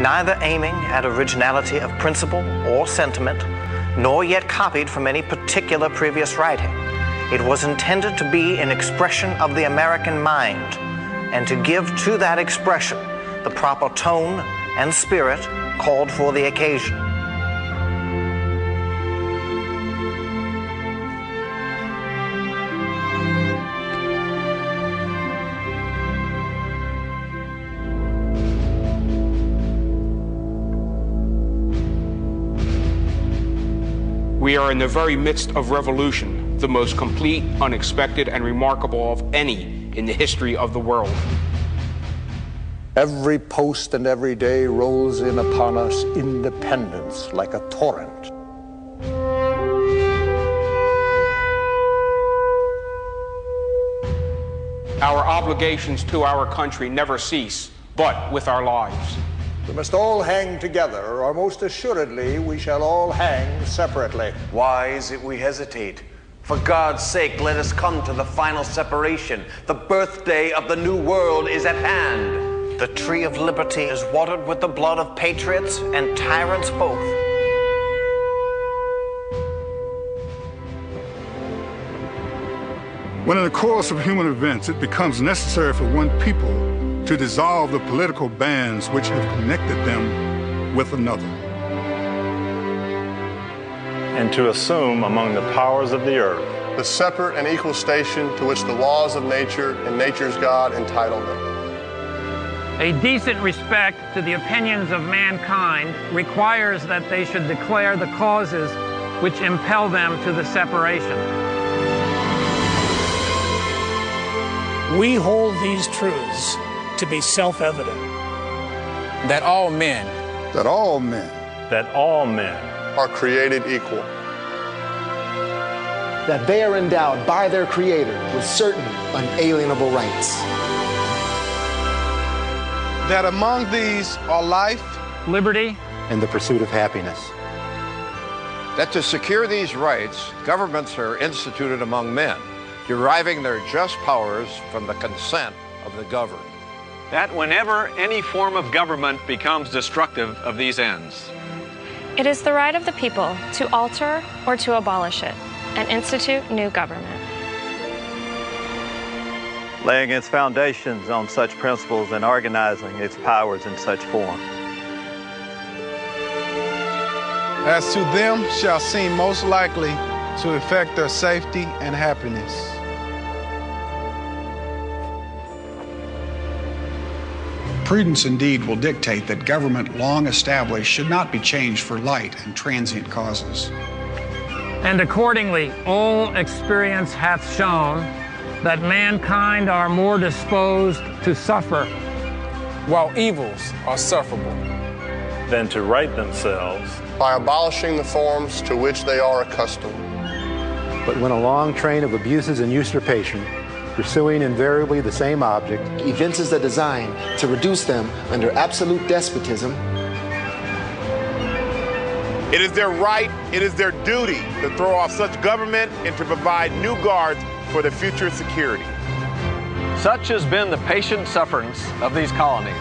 neither aiming at originality of principle or sentiment, nor yet copied from any particular previous writing. It was intended to be an expression of the American mind, and to give to that expression the proper tone and spirit called for the occasion. We are in the very midst of revolution, the most complete, unexpected, and remarkable of any in the history of the world. Every post and every day rolls in upon us independence like a torrent. Our obligations to our country never cease, but with our lives. We must all hang together, or most assuredly we shall all hang separately. Why is it we hesitate? For God's sake, let us come to the final separation. The birthday of the new world is at hand. The tree of liberty is watered with the blood of patriots and tyrants both. When in the course of human events it becomes necessary for one people to dissolve the political bands which have connected them with another, and to assume among the powers of the earth the separate and equal station to which the laws of nature and nature's God entitle them. A decent respect to the opinions of mankind requires that they should declare the causes which impel them to the separation. We hold these truths to be self-evident. That all men are created equal. That they are endowed by their Creator with certain unalienable rights. That among these are life, liberty, and the pursuit of happiness. That to secure these rights, governments are instituted among men, deriving their just powers from the consent of the governed. That whenever any form of government becomes destructive of these ends, it is the right of the people to alter or to abolish it and institute new government. laying its foundations on such principles and organizing its powers in such form. As to them shall seem most likely to effect their safety and happiness. Prudence indeed will dictate that government long established should not be changed for light and transient causes. And accordingly, all experience hath shown that mankind are more disposed to suffer, while evils are sufferable, than to right themselves by abolishing the forms to which they are accustomed. But when a long train of abuses and usurpation, pursuing invariably the same object, evinces a design to reduce them under absolute despotism, it is their right, it is their duty to throw off such government and to provide new guards for the future security. Such has been the patient sufferance of these colonies.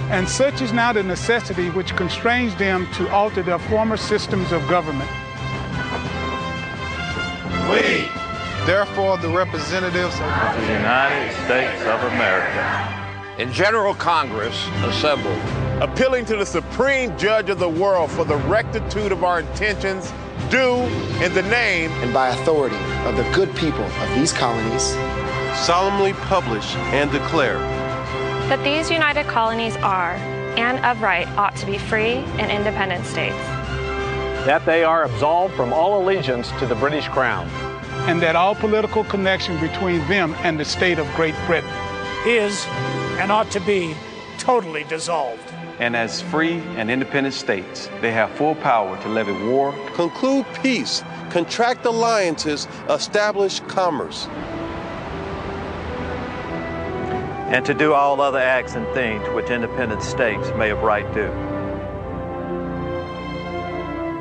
And such is now the necessity which constrains them to alter their former systems of government. We, therefore, the representatives of the United States of America, in General Congress assembled, appealing to the supreme judge of the world for the rectitude of our intentions, do in the name and by authority of the good people of these colonies, solemnly publish and declare that these united colonies are, and of right ought to be free and independent states. That they are absolved from all allegiance to the British Crown. And that all political connection between them and the state of Great Britain is and ought to be totally dissolved. And as free and independent states, they have full power to levy war, conclude peace, contract alliances, establish commerce, and to do all other acts and things which independent states may of right do.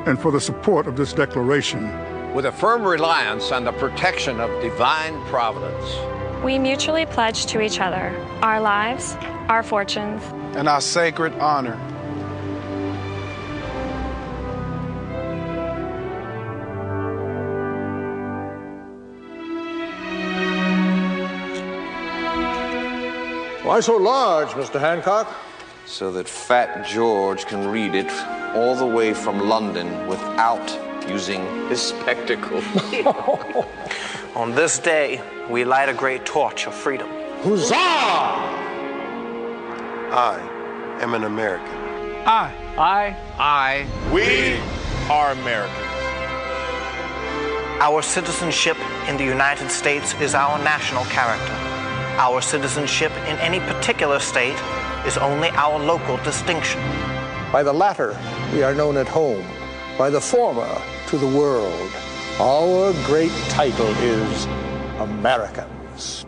And for the support of this declaration, with a firm reliance on the protection of divine providence, we mutually pledge to each other our lives, our fortunes, and our sacred honor, Why so large, Mr. Hancock? So that Fat George can read it all the way from London without using his spectacles. On this day, we light a great torch of freedom. Huzzah! I am an American. We are Americans. Our citizenship in the United States is our national character. Our citizenship in any particular state is only our local distinction. By the latter, we are known at home. By the former, to the world. Our great title is Americans.